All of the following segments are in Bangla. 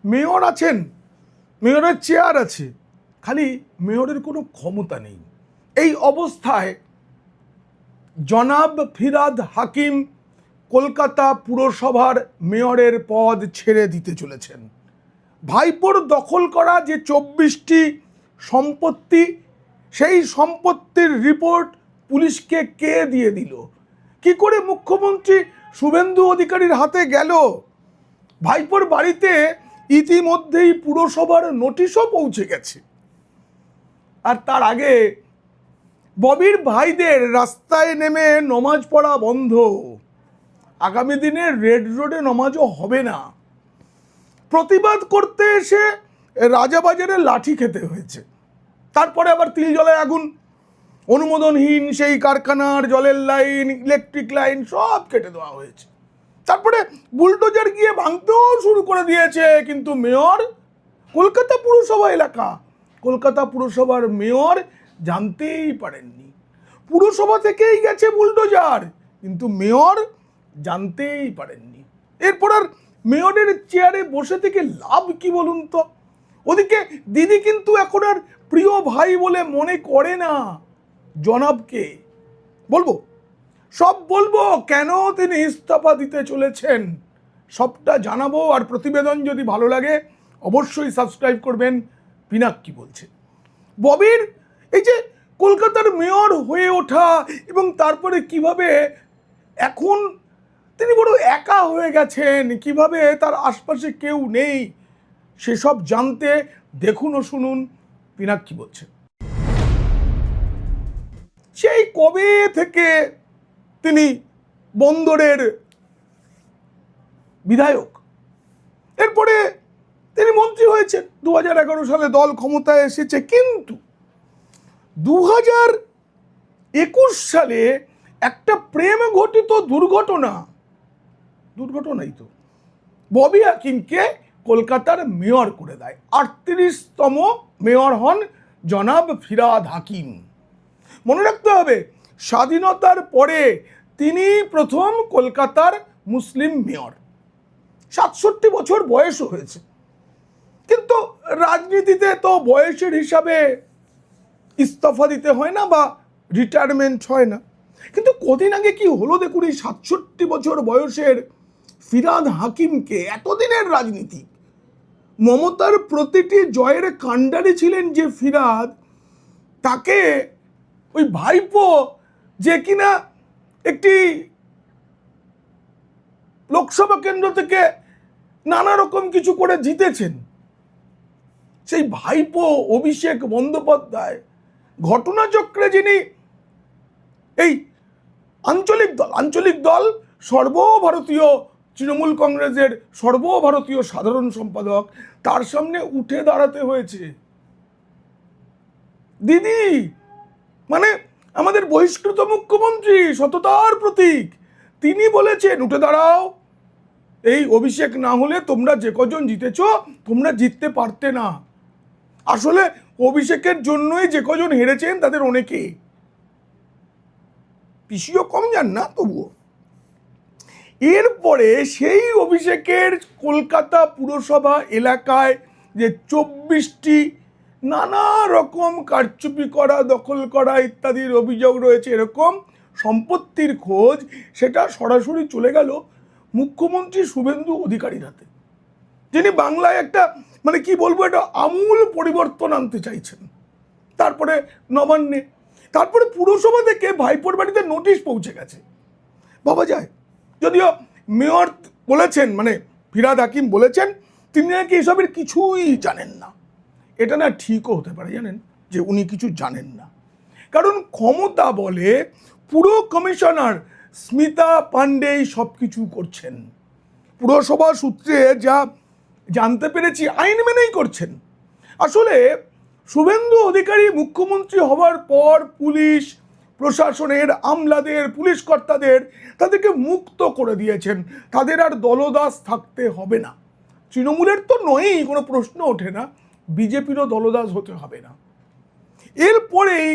মেয়র আছেন, মেয়রের চেয়ার আছে, খালি মেয়রের কোনো ক্ষমতা নেই। এই অবস্থায় জনাব ফিরহাদ হাকিম কলকাতা পুরসভার মেয়রের পদ ছেড়ে দিতে চলেছেন। ভাইপোর দখল করা যে 24টি সম্পত্তি, সেই সম্পত্তির রিপোর্ট পুলিশকে কে দিয়ে দিল? কি করে মুখ্যমন্ত্রী শুভেন্দু অধিকারীর হাতে গেল? ভাইপোর বাড়িতে ইতিমধ্যেই পুরসভার নোটিশও পৌঁছে গেছে। আর তার আগে ববির ভাইদের রাস্তায় নেমে নমাজ পড়া বন্ধ। আগামী দিনে রেড রোডে নমাজও হবে না। প্রতিবাদ করতে এসে রাজাবাজারে লাঠি খেতে হয়েছে। তারপরে আবার তিলজলায় আগুন, অনুমোদনহীন সেই কারখানার জলের লাইন, ইলেকট্রিক লাইন সব কেটে দেওয়া হয়েছে। তারপরে বুলডোজার গিয়ে ভাঙতেও শুরু করে দিয়েছে। কিন্তু মেয়র, কলকাতা পুরসভা এলাকা, কলকাতা পুরসভার মেয়র জানতেই পারেননি। পুরসভা থেকেই গেছে বুলডোজার, কিন্তু মেয়র জানতেই পারেননি। এরপর আর মেয়রের চেয়ারে বসে থেকে লাভ কি বলুন তো? ওদিকে দিদি কিন্তু এখন আর প্রিয় ভাই বলে মনে করে না জনাবকে। বলবো, সব বলবো কেন তিনি ইস্তফা দিতে চলেছেন, সবটা জানাবো। আর প্রতিবেদন যদি ভালো লাগে অবশ্যই সাবস্ক্রাইব করবেন। পিনাক্কি বলছে, ববির এই যে কলকাতার মেয়র হয়ে ওঠা এবং তারপরে কিভাবে এখন তিনি বড় একা হয়ে গেছেন, কিভাবে তার আশপাশে কেউ নেই, সেসব জানতে দেখুন ও শুনুন পিনাক্কি বলছে। সেই কবে থেকে তিনি বন্দরের বিধায়ক, এরপরে তিনি মন্ত্রী হয়েছেন। 2011 সালে দল ক্ষমতায় এসেছে, কিন্তু 2021 সালে একটা প্রেম ঘটিত দুর্ঘটনাই তো ববি হাকিমকে কলকাতার মেয়র করে দেয়। 38তম মেয়র হন জনাব ফিরহাদ হাকিম। মনে রাখতে হবে, স্বাধীনতার পরে তিনি প্রথম কলকাতার মুসলিম মেয়র। 67 বছর বয়সও হয়েছে। কিন্তু রাজনীতিতে তো বয়সের হিসাবে ইস্তফা দিতে হয় না বা রিটায়ারমেন্ট হয় না। কিন্তু কদিন আগে কি হলো দেখুন, এই 67 বছর বয়সের ফিরহাদ হাকিমকে, এতদিনের রাজনীতি, মমতার প্রতিটি জয়ের কাণ্ডারি ছিলেন যে ফিরহাদ, তাকে ওই ভাইপো, যে কিনা একটি লোকসভা কেন্দ্র থেকে নানা রকম কিছু করে জিতেছেন, সেই ভাইপো অভিষেক বন্দ্যোপাধ্যায় ঘটনাচক্রে যিনি এই আঞ্চলিক দল সর্বভারতীয় তৃণমূল কংগ্রেসের সর্বভারতীয় সাধারণ সম্পাদক, তার সামনে উঠে দাঁড়াতে হয়েছে। দিদি মানে আমাদের বহিষ্কৃত মুখ্যমন্ত্রী, সততার প্রতীক, তিনি বলেছেন উঠে দাঁড়াও, এই অভিষেক না হলে তোমরা যে কজন জিতেছ তোমরা জিততে পারতে না। আসলে অভিষেকের জন্যই যে কজন হেরেছেন তাদের অনেকে পিসিও কম যান না তবুও। এরপরে সেই অভিষেকের কলকাতা পুরসভা এলাকায় যে 24টি নানা রকম কারচুপি করা, দখল করা ইত্যাদির অভিযোগ রয়েছে, এরকম সম্পত্তির খোঁজ, সেটা সরাসরি চলে গেল মুখ্যমন্ত্রী শুভেন্দু অধিকারীর হাতে, যিনি বাংলায় একটা মানে কি বলবো, একটা আমূল পরিবর্তন আনতে চাইছেন। তারপরে নবান্নে, তারপরে পুরসভা থেকে ভাইপোর বাড়িতে নোটিশ পৌঁছে গেছে। ভাবা যায়, যদিও মেয়র বলেছেন, মানে ফিরহাদ হাকিম বলেছেন তিনি নাকি এসবের কিছুই জানেন না। এটা না ঠিকও হতে পারে, জানেন, যে উনি কিছু জানেন না। কারণ ক্ষমতা বলে পুরো কমিশনার স্মিতা পান্ডে সব কিছু করছেন। পুরসভা সূত্রে যা জানতে পেরেছি আইন মেনেই করছেন। আসলে শুভেন্দু অধিকারী মুখ্যমন্ত্রী হওয়ার পর পুলিশ প্রশাসনের আমলাদের, পুলিশ কর্তাদের, তাদেরকে মুক্ত করে দিয়েছেন। তাদের আর দলদাস থাকতে হবে না। তৃণমূলের তো নয়ই, কোনো প্রশ্ন ওঠে না, বিজেপিরও দলদাস হতে হবে না। এরপরেই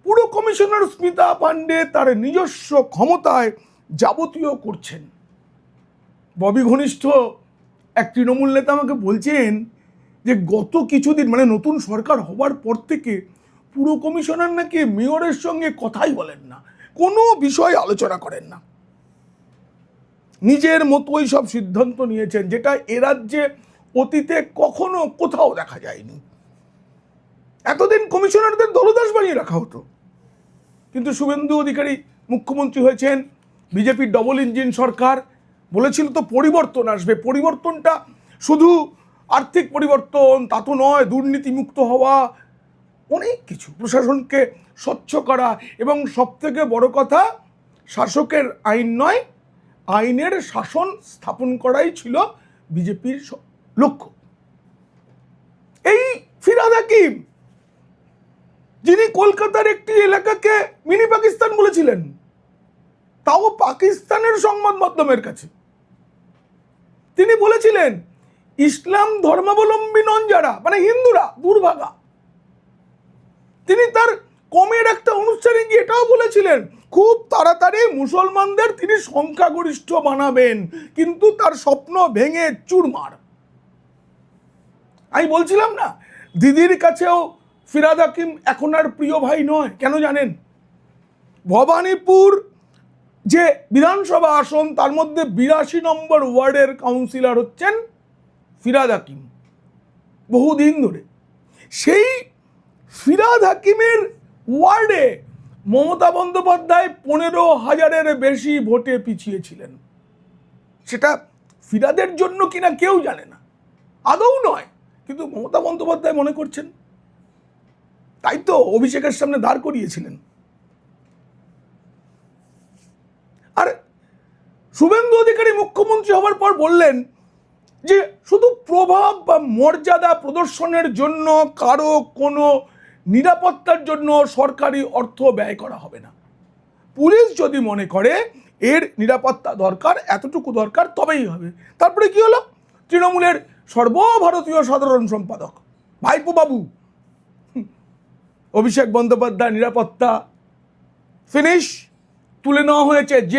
পুরো কমিশনার স্মিতা পান্ডে তার নিজস্ব ক্ষমতায় যাবতীয় করছেন। ববি ঘনিষ্ঠ এক তৃণমূল নেতা আমাকে বলছেন যে গত কিছুদিন মানে নতুন সরকার হবার পর থেকে পুর কমিশনার নাকি মেয়রের সঙ্গে কথাই বলেন না, কোনো বিষয় আলোচনা করেন না, নিজের মতোই সব সিদ্ধান্ত নিয়েছেন, যেটা এ রাজ্যে অতীতে কখনো কোথাও দেখা যায়নি। এতদিন কমিশনারদের দলদাস বানিয়ে রাখা হতো, কিন্তু শুভেন্দু অধিকারী মুখ্যমন্ত্রী হয়েছেন, বিজেপির ডবল ইঞ্জিন সরকার, বলেছিল তো পরিবর্তন আসবে। পরিবর্তনটা শুধু আর্থিক পরিবর্তন তা তো নয়, দুর্নীতিমুক্ত হওয়া, অনেক কিছু, প্রশাসনকে স্বচ্ছ করা, এবং সবথেকে বড় কথা শাসকের আইন নয় আইনের শাসন স্থাপন করাই ছিল বিজেপির লক্ষ্য। এই ফিরহাদ হাকিম, যিনি কলকাতার একটি এলাকাকে মিনি পাকিস্তান বলেছিলেন, তাও পাকিস্তানের সংবাদ মাধ্যমের কাছে, তিনি বলেছিলেন ইসলাম ধর্মাবলম্বী নন যারা, মানে হিন্দুরা দুর্ভাগা। তিনি তার কমের একটা অনুষ্ঠানে গিয়ে এটাও বলেছিলেন খুব তাড়াতাড়ি মুসলমানদের তিনি সংখ্যাগরিষ্ঠ বানাবেন, কিন্তু তার স্বপ্ন ভেঙে চুরমার। আমি বলছিলাম না, দিদির কাছেও ফিরহাদ হাকিম এখন আর প্রিয় ভাই নয়। কেন জানেন? ভবানীপুর যে বিধানসভা আসন, তার মধ্যে 82 নম্বর ওয়ার্ডের কাউন্সিলর হচ্ছেন ফিরহাদ হাকিম বহুদিন ধরে। সেই ফিরহাদ হাকিমের ওয়ার্ডে মমতা বন্দ্যোপাধ্যায় 15,000-এর বেশি ভোটে পিছিয়েছিলেন। সেটা ফিরহাদের জন্য কিনা কেউ জানে না, আদৌ নয়, কিন্তু মমতা বন্দ্যোপাধ্যায় মনে করছেন, তাই তো অভিষেকের সামনে দাঁড় করিয়েছিলেন। আর শুভেন্দু অধিকারী মুখ্যমন্ত্রী হওয়ার পর বললেন যে শুধু প্রভাব বা মর্যাদা প্রদর্শনের জন্য কারো কোনো নিরাপত্তার জন্য সরকারি অর্থ ব্যয় করা হবে না। পুলিশ যদি মনে করে এর নিরাপত্তা দরকার, এতটুকু দরকার, তবেই হবে। তারপরে কি হলো? তৃণমূলের সর্বভারতীয় সাধারণ সম্পাদক ভাইপো বাবু অভিষেক বন্দ্যোপাধ্যায় নিরাপত্তা ফিনিশ, তুলে নেওয়া হয়েছে Z+,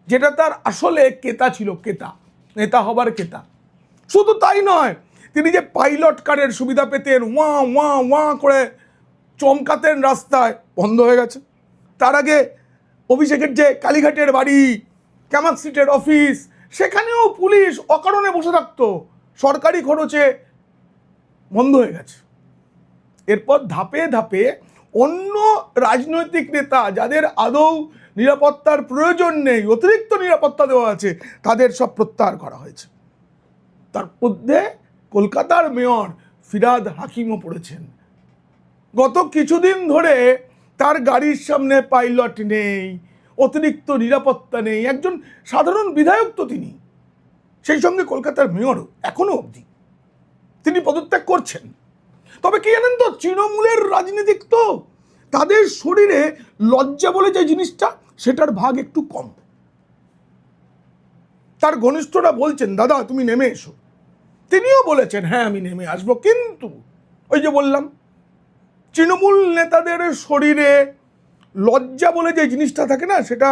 যেটা তার আসলে কেতা ছিল, কেতা, নেতা হবার কেতা। শুধু তাই নয়, তিনি যে পাইলট কারের সুবিধা পেতেন, ওয়া ওয়া ওয়া করে চমকাতেন রাস্তায়, বন্ধ হয়ে গেছে। তার আগে অভিষেকের যে কালীঘাটের বাড়ি, ক্যামাক স্ট্রিটের অফিস, সেখানেও পুলিশ অকারণে বসে থাকতো, সরকারি খরচে, বন্ধ হয়ে গেছে। এরপর ধাপে ধাপে অন্য রাজনৈতিক নেতা যাদের আদৌ নিরাপত্তার প্রয়োজন নেই, অতিরিক্ত নিরাপত্তা দেওয়া আছে, তাদের সব প্রত্যাহার করা হয়েছে। তার মধ্যে কলকাতার মেয়র ফিরহাদ হাকিমও পড়েছেন। গত কিছুদিন ধরে তার গাড়ির সামনে পাইলট নেই, অতিরিক্ত নিরাপত্তা নেই, একজন সাধারণ বিধায়ক তো তিনি, সেই সঙ্গে কলকাতার মেয়রও এখনো অবধি তিনি পদত্যাগ করছেন। তবে কি জানেন তো, তৃণমূলের রাজনীতিক তো, তাদের শরীরে লজ্জা বলে যে জিনিসটা, সেটার ভাগ একটু কম। তার ঘনিষ্ঠরা বলছেন দাদা তুমি নেমে এসো, তিনিও বলেছেন হ্যাঁ আমি নেমে আসবো, কিন্তু ওই যে বললাম, তৃণমূল নেতাদের শরীরে লজ্জা বলে যে জিনিসটা থাকে না, সেটা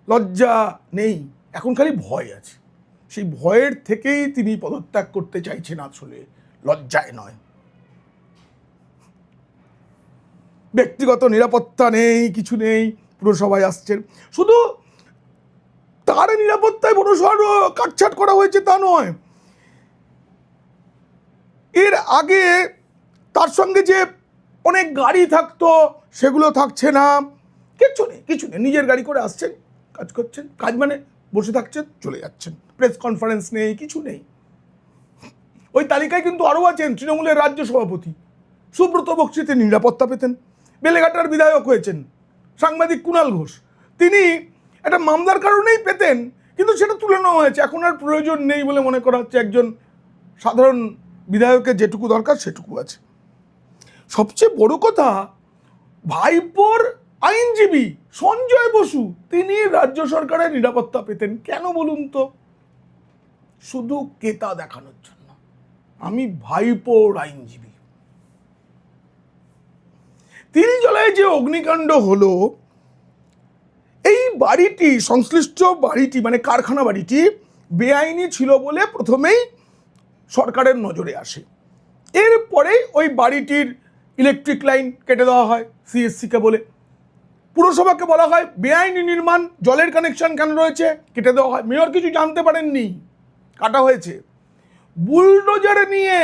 লজ্জা নেই, এখন খালি ভয় আছে। সেই ভয়ের থেকেই তিনি পদত্যাগ করতে চাইছেন, আসলে লজ্জায় নয়। ব্যক্তিগত নিরাপত্তা নেই, কিছু নেই, পুরসভায় আসছেন, শুধু তার নিরাপত্তায় পুরসভারও কাটছাট করা হয়েছে তা নয়, এর আগে তার সঙ্গে যে অনেক গাড়ি থাকতো সেগুলো থাকছে না, কিছু নেই, কিছু নেই, নিজের গাড়ি করে আসছেন, কাজ করছেন, কাজ মানে বসে থাকছেন, চলে যাচ্ছেন, প্রেস কনফারেন্স নেই, কিছু নেই। ওই তালিকায় কিন্তু আরও আছেন তৃণমূলের রাজ্য সভাপতি সুব্রত বক্সী, তিনি নিরাপত্তা পেতেন, বেলেঘাটার বিধায়ক হয়েছেন সাংবাদিক কুণাল ঘোষ, তিনি একটা মামলার কারণেই পেতেন, কিন্তু সেটা তুলে নেওয়া হয়েছে, এখন আর প্রয়োজন নেই বলে মনে করা হচ্ছে। একজন সাধারণ বিধায়কের যেটুকু দরকার সেটুকু আছে। সবচেয়ে বড় কথা, ভাইপোর আইনজীবী সঞ্জয় বসু, তিনি রাজ্য সরকারের নিরাপত্তা পেতেন। কেন বলুন তো? শুধু কেতা দেখানোর জন্য, আমি ভাইপোর আইনজীবী। তিলজলায় যে অগ্নিকাণ্ড হলো, এই বাড়িটি, সংশ্লিষ্ট বাড়িটি মানে কারখানা বাড়িটি বেআইনি ছিল বলে প্রথমেই সরকারের নজরে আসে। এরপরে ওই বাড়িটির ইলেকট্রিক লাইন কেটে দেওয়া হয় সিএসসিকে বলে, পুরসভাকে বলা হয় বেআইনি নির্মাণ, জলের কানেকশন কেন রয়েছে, কেটে দেওয়া হয়। মেয়র কিছু জানতে পারেননি, কাটা হয়েছে। বুলডোজার নিয়ে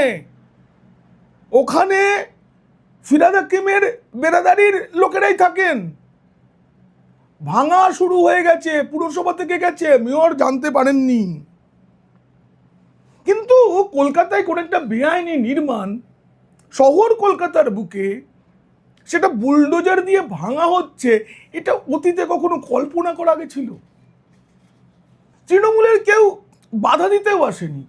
ওখানে ফিরহাদ হাকিমের বেরাদারির লোকেরাই থাকেন, ভাঙা শুরু হয়ে গেছে, পুরসভা থেকে গেছে, মেয়র জানতে পারেননি। কিন্তু কলকাতায় কোন একটা বেআইনি নির্মাণ শহর কলকাতার বুকে, সেটা বুলডোজার দিয়ে ভাঙা হচ্ছে, এটা অতীতে কখনো কল্পনা করা গেছিল? তৃণমূলের কেউ বাধা দিতেও আসেনি।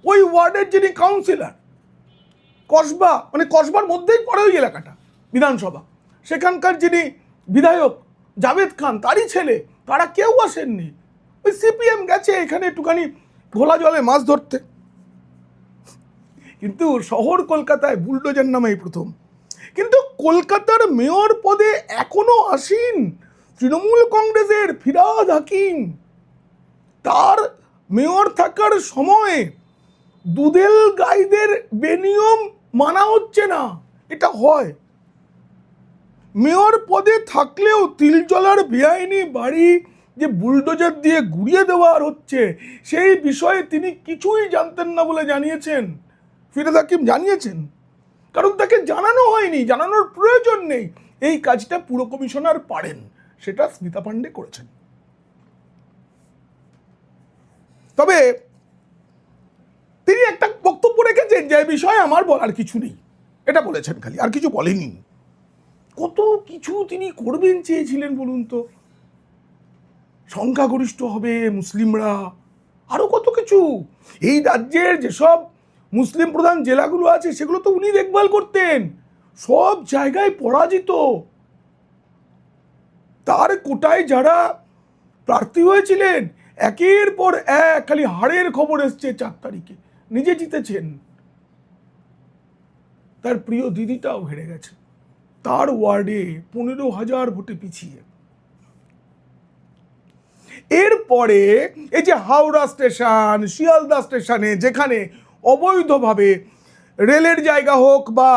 ওই ওয়ার্ডের যিনি কাউন্সিলর, কসবা মানে কসবার মধ্যেই পড়ে ওই এলাকাটা বিধানসভা, সেখানকার যিনি বিধায়ক জাভেদ খান, তারই ছেলে, তারা কেউ আসেননি। ওই সিপিএম গেছে এখানে একটুখানি ঘোলা জলে মাছ ধরতে। কিন্তু শহর কলকাতায় বুলডোজার নামেই প্রথম। কিন্তু কলকাতার মেয়র পদে এখনো আসীন তৃণমূল কংগ্রেসের ফিরহাদ হাকিম। তার মেয়র থাকার সময়ে দুধেল গাইদের বেনিয়ম মানা হচ্ছে না, এটা হয়। মেয়র পদে থাকলেও তিলজলার বেআইনি বাড়ি যে বুলডোজার দিয়ে গুড়িয়ে দেওয়া হচ্ছে, সেই বিষয়ে তিনি কিছুই জানতেন না বলে জানিয়েছেন ফিরহাদ হাকিম, জানিয়েছেন। কারণ তাকে জানানো হয়নি, জানানোর প্রয়োজন নেই। এই কাজটা পুর কমিশনার পারেন, সেটা স্মিতা পান্ডে করেছেন। তবে তিনি একটা বক্তব্য রেখেছেন যে বিষয়ে আমার বলার কিছু নেই, এটা বলেছেন খালি, আর কিছু বলেনি। কত কিছু তিনি করবেন চেয়েছিলেন বলুন তো, সংখ্যাগরিষ্ঠ হবে মুসলিমরা, আরো কত কিছু। এই রাজ্যের যেসব মুসলিম প্রধান জেলাগুলো আছে সেগুলো তো উনি দেখভাল করতেন, সব জায়গায় পরাজিত। তার কোটায় যারা প্রার্থী হয়েছিলেন একের পর এক খালি হারের খবর এসছে। 4 তারিখে নিজে জিতেছেন, তার প্রিয় দিদিটাও হেরে গেছে তার ওয়ার্ডে 15,000 ভোটে পিছিয়ে। এরপরে এই যে হাওড়া স্টেশন, শিয়ালদা স্টেশনে যেখানে অবৈধভাবে রেলের জায়গা হোক বা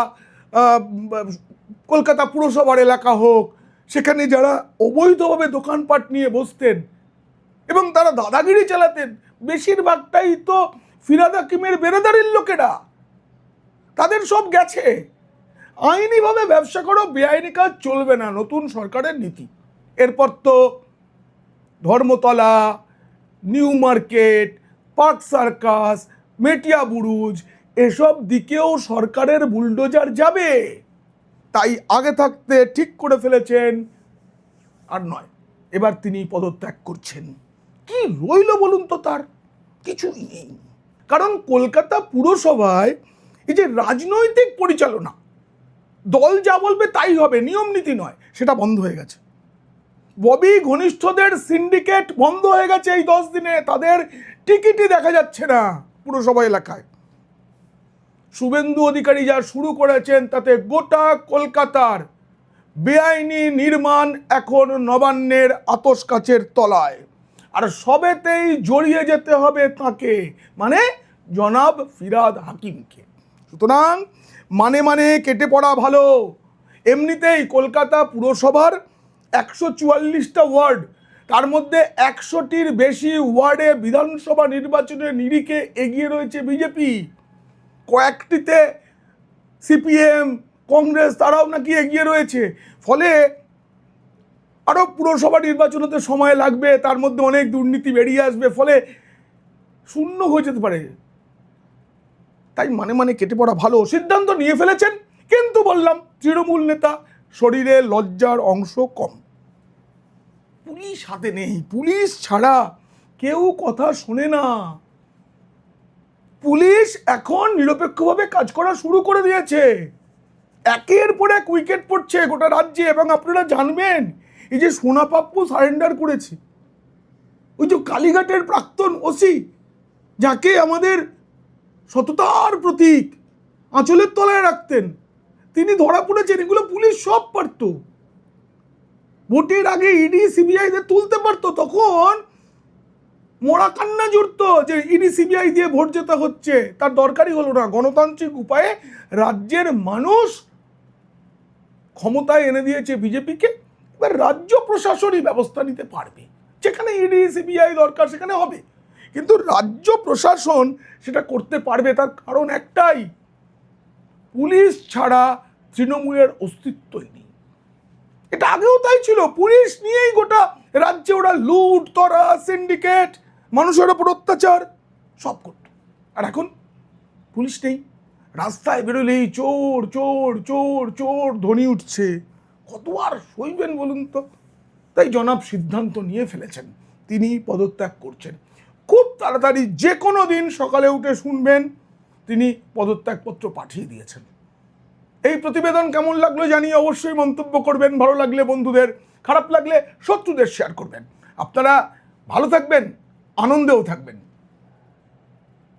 কলকাতা পুরসভার এলাকা হোক, সেখানে যারা অবৈধভাবে দোকানপাট নিয়ে বসতেন এবং তারা দাদাগিরি চালাতেন, বেশিরভাগটাই তো ফিরহাদ হাকিমের বেরাদারির লোকেরা, তাদের সব গেছে। আইনিভাবে ব্যবসা করো, বেআইনি কাজ চলবে না, নতুন সরকারের নীতি। এরপর তো Dharmatala, New Market, Park Circus, Metiabruz, এসব দিকেও সরকারের বুলডোজার যাবে। তাই আগে থাকতে ঠিক করে ফেলেছেন, আর নয় এবার তিনি পদত্যাগ করছেন। কি রইল বলুন তো, তার কিছুই নেই। কারণ কলকাতা পুরসভায় এই যে রাজনৈতিক পরিচালনা, দল যা বলবে তাই হবে, নিয়ম নীতি নয়, সেটা বন্ধ হয়ে গেছে। ববি ঘনিষ্ঠদের সিন্ডিকেট বন্ধ হয়ে গেছে এই 10 দিনে, তাদের টিকিটই দেখা যাচ্ছে না পুরসভা এলাকায়। শুভেন্দু অধিকারী যা শুরু করেছেন তাতে গোটা কলকাতার বেআইনি নির্মাণ এখন নবান্নের আতস কাচের তলায়, আর সবেতেই জড়িয়ে যেতে হবে তাকে, মানে জনাব ফিরহাদ হাকিমকে। সুতরাং মানে কেটে পড়া ভালো। এমনিতেই কলকাতা পুরসভার 144টা ওয়ার্ড, তার মধ্যে 100টির বেশি ওয়ার্ডে বিধানসভা নির্বাচনের নিরিখে এগিয়ে রয়েছে বিজেপি। কয়েকটিতে সিপিএম, কংগ্রেস তারাও নাকি এগিয়ে রয়েছে। ফলে আরও পুরসভা নির্বাচন হতে সময় লাগবে, তার মধ্যে অনেক দুর্নীতি বেরিয়ে আসবে, ফলে শূন্য হয়ে যেতে পারে। তাই মানে কেটে পড়া ভালো। সিদ্ধান্ত নিয়ে ফেলেছেন, কিন্তু বললাম তৃণমূল নেতা, শরীরে লজ্জার অংশ কম। পুলিশ হাতে নেই, পুলিশ ছাড়া কেউ কথা শোনে না। পুলিশ এখন নিরপেক্ষভাবে কাজ করা শুরু করে দিয়েছে। একের পর এক উইকেট পড়ছে গোটা রাজ্যে। এবং আপনারা জানবেন, এই যে সোনা পাপ্পু সারেন্ডার করেছে, ওই যে কালীঘাটের প্রাক্তন ওসি, যাকে আমাদের সততার প্রতীক আঁচলের তলায় রাখতেন, তিনি ধরা পড়েছেন। এগুলো পুলিশ সব পারত। ভোটের আগে ইডি সিবিআই দিয়ে তুলতে পারতো, তখন মোড়া কান্না জুড়তো যে ইডি সিবিআই দিয়ে ভোট জেতা হচ্ছে, তার দরকারই হলো না। গণতান্ত্রিক উপায়ে রাজ্যের মানুষ ক্ষমতায় এনে দিয়েছে বিজেপিকে, এবার রাজ্য প্রশাসনই ব্যবস্থা নিতে পারবে, যেখানে ইডি সিবিআই দরকার সেখানে হবে, কিন্তু রাজ্য প্রশাসন সেটা করতে পারবে। তার কারণ একটাই, পুলিশ ছাড়া তৃণমূলের অস্তিত্বই নেই। এটা আগেও তাই ছিল, পুলিশ নিয়েই গোটা রাজ্যে ওরা লুট তরা সিন্ডিকেট মানুষের ওপর অত্যাচার সব করত। আর এখন পুলিশ নেই, রাস্তায় বেরোলেই চোর চোর চোর চোর ধ্বনি উঠছে, কত আর সইবেন বলুন তো। তাই জনাব সিদ্ধান্ত নিয়ে ফেলেছেন, তিনি পদত্যাগ করছেন। খুব তাড়াতাড়ি যে কোনো দিন সকালে উঠে শুনবেন তিনি পদত্যাগপত্র পাঠিয়ে দিয়েছেন। এই প্রতিবেদন কেমন লাগলো জানিয়ে অবশ্যই মন্তব্য করবেন, ভালো লাগলে বন্ধুদের, খারাপ লাগলে শত্রুদের শেয়ার করবেন। আপনারা ভালো থাকবেন, আনন্দেও থাকবেন।